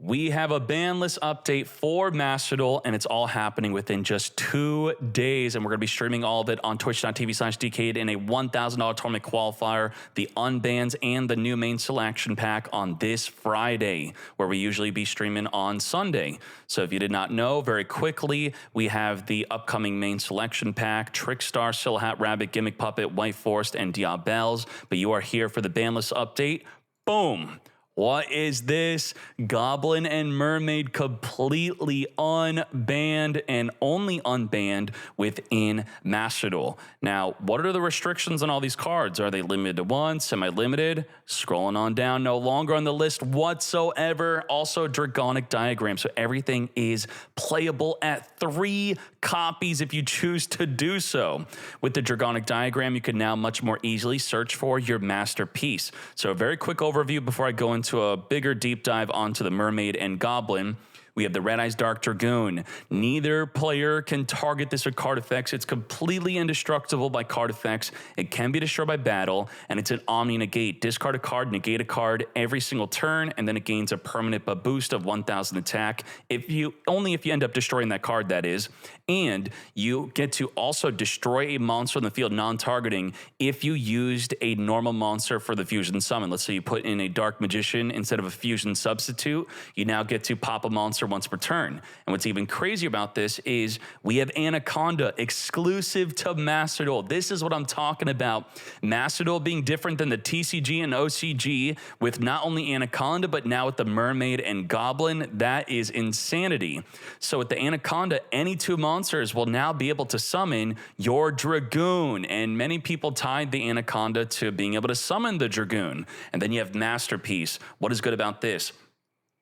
We have a banlist update for Master Duel, and it's all happening within just 2 days. And we're going to be streaming all of it on twitch.tv/DCade in a $1,000 tournament qualifier, the Unbans, and the new main selection pack on this Friday, where we usually be streaming on Sunday. So if you did not know, very quickly, we have the upcoming main selection pack, Trickstar, Silhat, Rabbit, Gimmick Puppet, White Forest, and Diabels. But you are here for the banlist update. Boom! What is this? Goblin and Mermaid completely unbanned and only unbanned within Master Duel. Now, what are the restrictions on all these cards? Are they limited to one, semi-limited? Scrolling on down, no longer on the list whatsoever. Also, Dragoon Diagram, so everything is playable at 3 copies if you choose to do so. With the Dragoon Diagram, you can now much more easily search for your masterpiece. So a very quick overview before I go into a bigger deep dive onto the Mermaid and Goblin. We have the Red Eyes Dark Dragoon. Neither player can target this with card effects. It's completely indestructible by card effects. It can be destroyed by battle, and it's an Omni Negate. Discard a card, negate a card every single turn, and then it gains a permanent boost of 1,000 attack. Only if you end up destroying that card, that is. And you get to also destroy a monster on the field non-targeting if you used a normal monster for the fusion summon. Let's say you put in a Dark Magician instead of a fusion substitute. You now get to pop a monster once per turn. And what's even crazier about this is we have Anaconda exclusive to Master Duel. This is what I'm talking about. Master Duel being different than the TCG and OCG with not only Anaconda, but now with the Mermaid and Goblin. That is insanity. So with the Anaconda, any 2 monsters will now be able to summon your Dragoon. And many people tied the Anaconda to being able to summon the Dragoon. And then you have Masterpiece. What is good about this?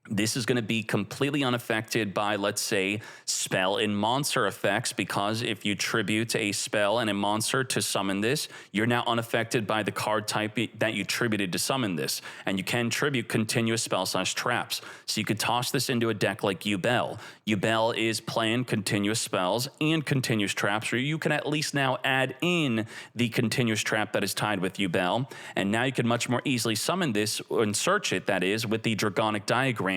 This is going to be completely unaffected by, let's say, spell and monster effects, because if you tribute a spell and a monster to summon this, you're now unaffected by the card type that you tributed to summon this. And you can tribute continuous spell/traps. So you could toss this into a deck like Duel. Duel is playing continuous spells and continuous traps, where you can at least now add in the continuous trap that is tied with Duel. And now you can much more easily summon this and search it, that is, with the Dragonic Diagram.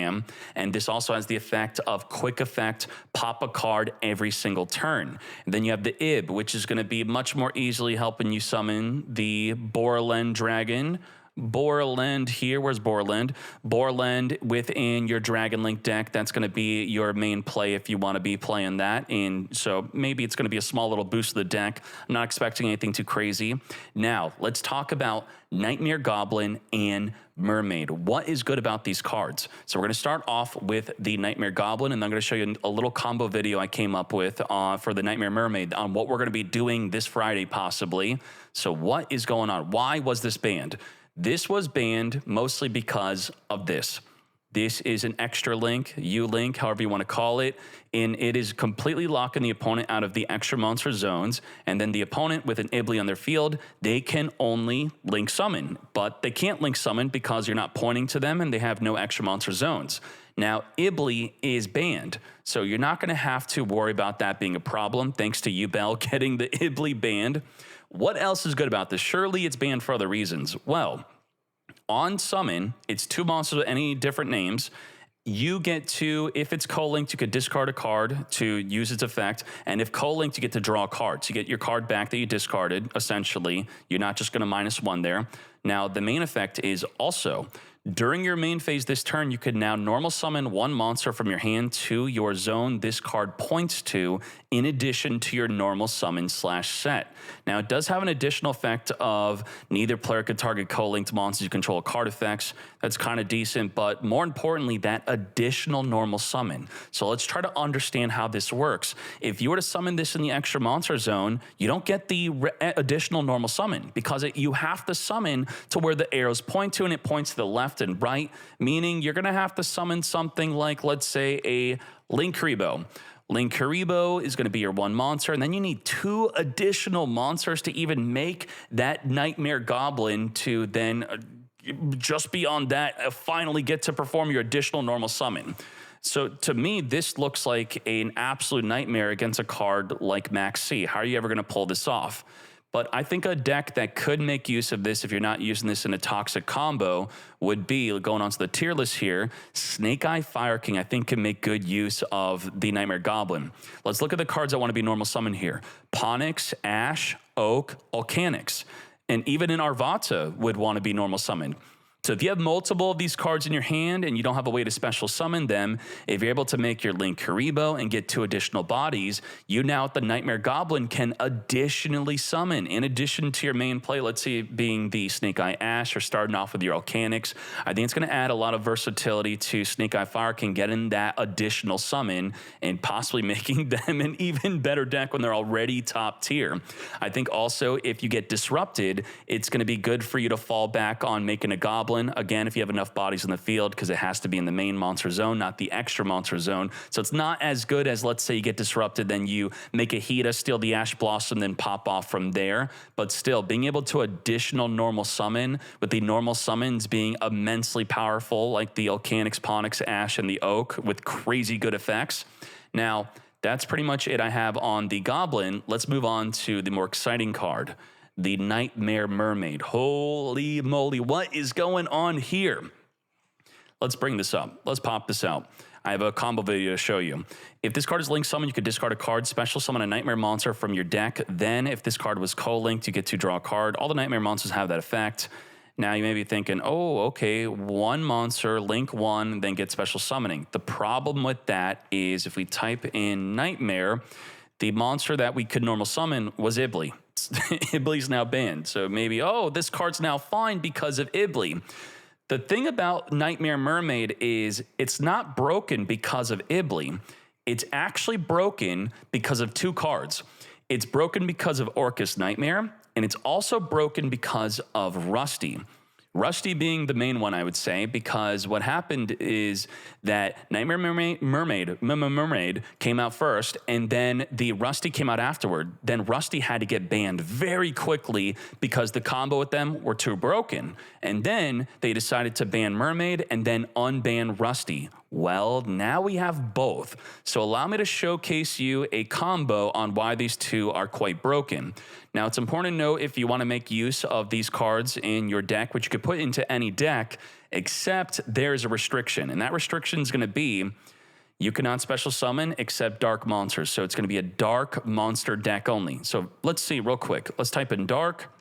And this also has the effect of quick effect, pop a card every single turn. And then you have the Ib, which is going to be much more easily helping you summon the Borland Dragon. Borland here, where's Borland? Borland within your Dragon Link deck. That's going to be your main play if you want to be playing that. And so maybe it's going to be a small little boost to the deck. I'm not expecting anything too crazy. Now, let's talk about Nightmare Goblin and Mermaid. What is good about these cards? So we're going to start off with the Nightmare Goblin, and I'm going to show you a little combo video I came up with for the Nightmare Mermaid on what we're going to be doing this Friday possibly. So what is going on? Why was this banned? This was banned mostly because of this. This is an extra link, U-link, however you want to call it, and it is completely locking the opponent out of the extra monster zones, and then the opponent with an Ibly on their field, they can only link summon, but they can't link summon because you're not pointing to them and they have no extra monster zones. Now, Ibly is banned, so you're not going to have to worry about that being a problem, thanks to Duel getting the Ibly banned. What else is good about this? Surely it's banned for other reasons. Well, on summon, it's 2 monsters with any different names. You get to, if it's co-linked, you could discard a card to use its effect. And if co-linked, you get to draw a card. So you get your card back that you discarded, essentially. You're not just going to -1 there. Now, the main effect is also, during your main phase this turn, you could now normal summon 1 monster from your hand to your zone this card points to, in addition to your normal summon/set. Now, it does have an additional effect of neither player could target co-linked monsters you control card effects. That's kind of decent, but more importantly, that additional normal summon. So let's try to understand how this works. If you were to summon this in the extra monster zone, you don't get the additional normal summon, because you have to summon to where the arrows point to, and it points to the left and right, meaning you're going to have to summon something like, let's say, a Linkuriboh. Linkuriboh is going to be your 1 monster, and then you need 2 additional monsters to even make that Nightmare Goblin to then, just beyond that, finally get to perform your additional normal summon. So to me, this looks like an absolute nightmare against a card like Max C. How are you ever going to pull this off? But I think a deck that could make use of this if you're not using this in a toxic combo would be, going on to the tier list here, Snake Eye Fire King I think can make good use of the Nightmare Goblin. Let's look at the cards that want to be normal summon here. Ponyx, Ash, Oak, Volcanix. And even in Arvata would want to be normal summoned. So if you have multiple of these cards in your hand and you don't have a way to special summon them, if you're able to make your Link Karibo and get 2 additional bodies, you now with the Nightmare Goblin can additionally summon in addition to your main play, let's say being the Snake Eye Ash or starting off with your Volcanix. I think it's going to add a lot of versatility to Snake Eye Fire King, getting that additional summon and possibly making them an even better deck when they're already top tier. I think also if you get disrupted, it's going to be good for you to fall back on making a Goblin. Again, if you have enough bodies in the field, because it has to be in the main monster zone, not the extra monster zone. So it's not as good as, let's say you get disrupted, then you make a Hida, steal the Ash Blossom, then pop off from there. But still, being able to additional normal summon, with the normal summons being immensely powerful, like the Volcanix, Ponyx, Ash, and the Oak, with crazy good effects. Now, that's pretty much it I have on the Goblin. Let's move on to the more exciting card, the Nightmare Mermaid. Holy moly, what is going on here? Let's bring this up. Let's pop this out. I have a combo video to show you. If this card is linked summon, you could discard a card, special summon a Nightmare monster from your deck. Then if this card was co-linked, you get to draw a card. All the Nightmare monsters have that effect. Now you may be thinking, oh, okay, 1 monster, link 1, then get special summoning. The problem with that is if we type in Nightmare, the monster that we could normal summon was Ibli. Ibli's now banned. So maybe, oh, this card's now fine because of Ibli. The thing about Nightmare Mermaid is it's not broken because of Ibli. It's actually broken because of 2 cards. It's broken because of Orcus Nightmare, and it's also broken because of Rusty. Rusty being the main one, I would say, because what happened is that Nightmare Mermaid came out first, and then the Rusty came out afterward. Then Rusty had to get banned very quickly because the combo with them were too broken. And then they decided to ban Mermaid and then unban Rusty. Well, now we have both. So allow me to showcase you a combo on why these 2 are quite broken. Now, it's important to note if you want to make use of these cards in your deck, which you could put into any deck, except there's a restriction. And that restriction is going to be you cannot special summon except dark monsters. So it's going to be a dark monster deck only. So let's see real quick. Let's type in dark.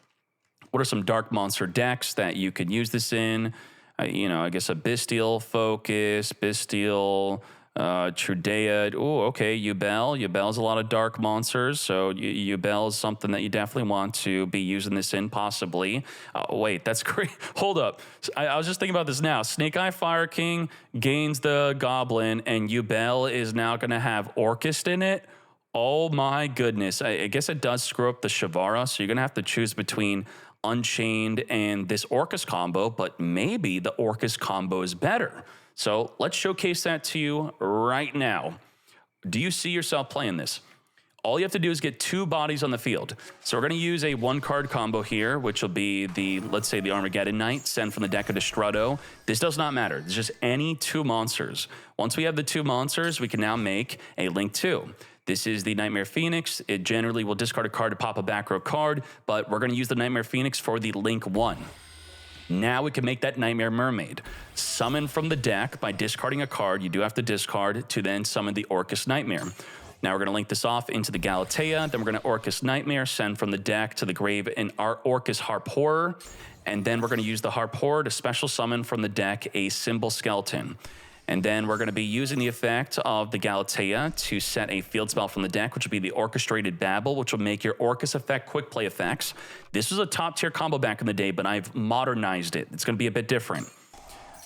What are some dark monster decks that you could use this in? I guess a Bestial Focus, Bestial, Trudea. Oh, okay, Yubel. Yubel's a lot of dark monsters, so Yubel is something that you definitely want to be using this in, possibly. Wait, that's great. Hold up. I was just thinking about this now. Snake Eye Fire King gains the Goblin, and Yubel is now going to have Orcus in it. Oh my goodness. I guess it does screw up the Shavara, so you're going to have to choose between Unchained and this Orcus combo, but maybe the Orcus combo is better. So let's showcase that to you right now. Do you see yourself playing this? All you have to do is get 2 bodies on the field. So we're going to use a 1-card combo here, which will be the, let's say, the Armageddon Knight, send from the deck of Destrudo. This does not matter. It's just any 2 monsters. Once we have the 2 monsters, we can now make a Link 2. This is the Nightmare Phoenix. It generally will discard a card to pop a back row card, but we're going to use the Nightmare Phoenix for the Link 1. Now we can make that Nightmare Mermaid. Summon from the deck by discarding a card. You do have to discard to then summon the Orcus Nightmare. Now we're going to link this off into the Galatea. Then we're going to Orcus Nightmare, send from the deck to the grave an Orcus Harp Horror. And then we're going to use the Harp Horror to special summon from the deck a Symbol Skeleton. And then we're going to be using the effect of the Galatea to set a field spell from the deck, which will be the Orchestrated Babble, which will make your Orcus effect quick play effects. This was a top tier combo back in the day, but I've modernized it. It's going to be a bit different.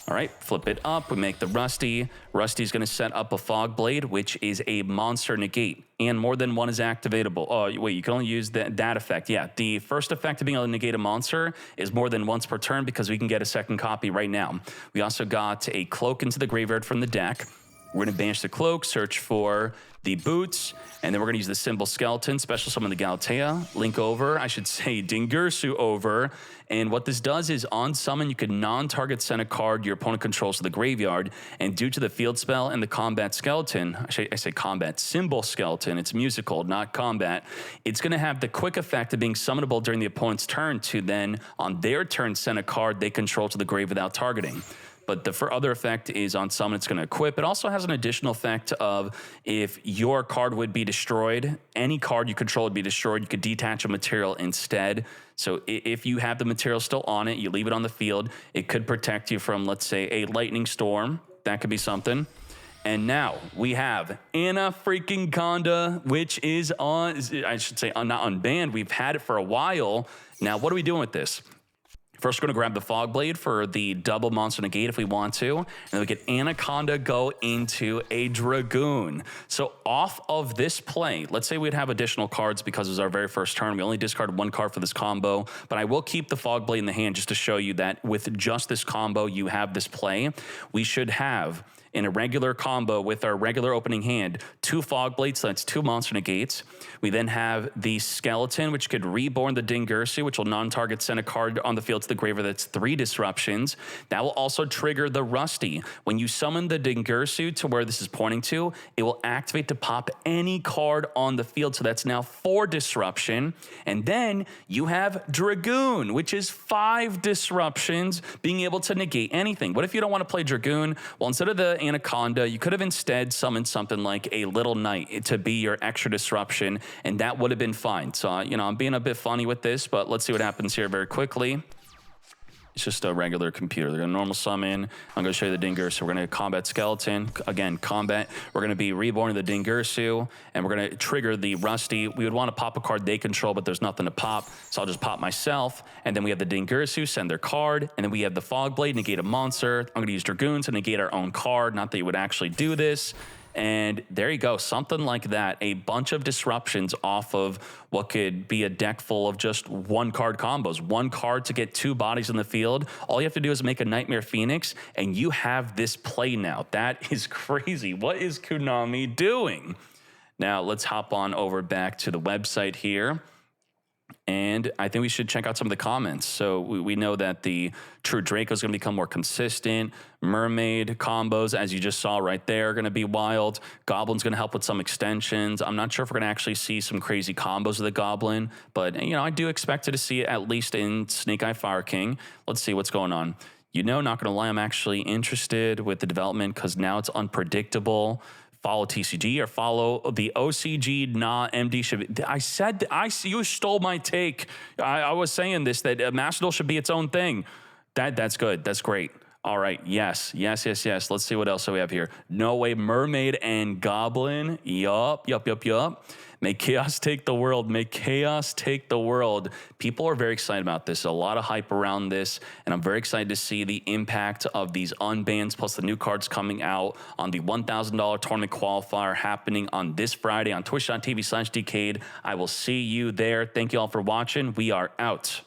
All right, flip it up. We make the Rusty. Rusty's going to set up a Fog Blade, which is a monster negate, and more than one is activatable. Oh, wait, you can only use that effect. Yeah, the first effect of being able to negate a monster is more than once per turn because we can get a second copy right now. We also got a Cloak into the graveyard from the deck. We're going to banish the cloak, search for the boots, and then we're going to use the symbol skeleton, special summon the Galatea, link over, I should say Dingirsu over. And what this does is on summon, you can non-target send a card your opponent controls to the graveyard, and due to the field spell and the combat skeleton, I say combat symbol skeleton, it's musical, not combat, it's going to have the quick effect of being summonable during the opponent's turn to then, on their turn, send a card they control to the grave without targeting. But the other effect is on summon, it's going to equip. It also has an additional effect of if your card would be destroyed, any card you control would be destroyed, you could detach a material instead. So if you have the material still on it, you leave it on the field, it could protect you from, let's say, a lightning storm. That could be something. And now we have Anna freaking Conda, which is on, I should say, not unbanned. We've had it for a while. Now, what are we doing with this? First, we're going to grab the Fog Blade for the double monster negate if we want to. And then we get Anaconda go into a Dragoon. So off of this play, let's say we'd have additional cards because it was our very first turn. We only discarded one card for this combo. But I will keep the Fog Blade in the hand just to show you that with just this combo, you have this play. We should have, in a regular combo with our regular opening hand, 2 Fog Blades, so that's 2 monster negates. We then have the Skeleton, which could reborn the Dingirsu, which will non-target send a card on the field to the graveyard. That's 3 disruptions. That will also trigger the Rusty. When you summon the Dingirsu to where this is pointing to, it will activate to pop any card on the field, so that's now 4 disruption. And then you have Dragoon, which is 5 disruptions, being able to negate anything. What if you don't want to play Dragoon? Well, instead of the Anaconda, you could have instead summoned something like a Little Knight to be your extra disruption, and that would have been fine. So, you know, I'm being a bit funny with this, but let's see what happens here very quickly. It's just a regular computer. They're going to normal summon. I'm going to show you the Dingirsu. We're going to combat Skeleton. Again, combat. We're going to be reborn the Dingirsu, and we're going to trigger the Rusty. We would want to pop a card they control, but there's nothing to pop, so I'll just pop myself. And then we have the Dingirsu, send their card, and then we have the Fog Blade, negate a monster. I'm going to use Dragoon to negate our own card. Not that you would actually do this. And there you go, something like that. A bunch of disruptions off of what could be a deck full of just 1 card combos. 1 card to get 2 bodies in the field. All you have to do is make a Nightmare Phoenix, and you have this play now. That is crazy. What is Konami doing? Now, let's hop on over back to the website here. And I think we should check out some of the comments. So we know that the True Draco is going to become more consistent. Mermaid combos, as you just saw right there, are going to be wild. Goblin's going to help with some extensions. I'm not sure if we're going to actually see some crazy combos of the Goblin, but you know, I do expect to see it at least in Snake Eye Fire King. Let's see what's going on. You know, not going to lie, I'm actually interested with the development because now it's unpredictable. Follow TCG or follow the OCG, not MD should be. I said, you stole my take. I was saying this, that Master Duel should be its own thing. That's good. That's great. All right. Yes. Let's see what else we have here. No way. Mermaid and Goblin. Yup. May chaos take the world. May chaos take the world. People are very excited about this. A lot of hype around this, and I'm very excited to see the impact of these unbans plus the new cards coming out on the $1,000 tournament qualifier happening on this Friday on twitch.tv/Decade. I will see you there. Thank you all for watching. We are out.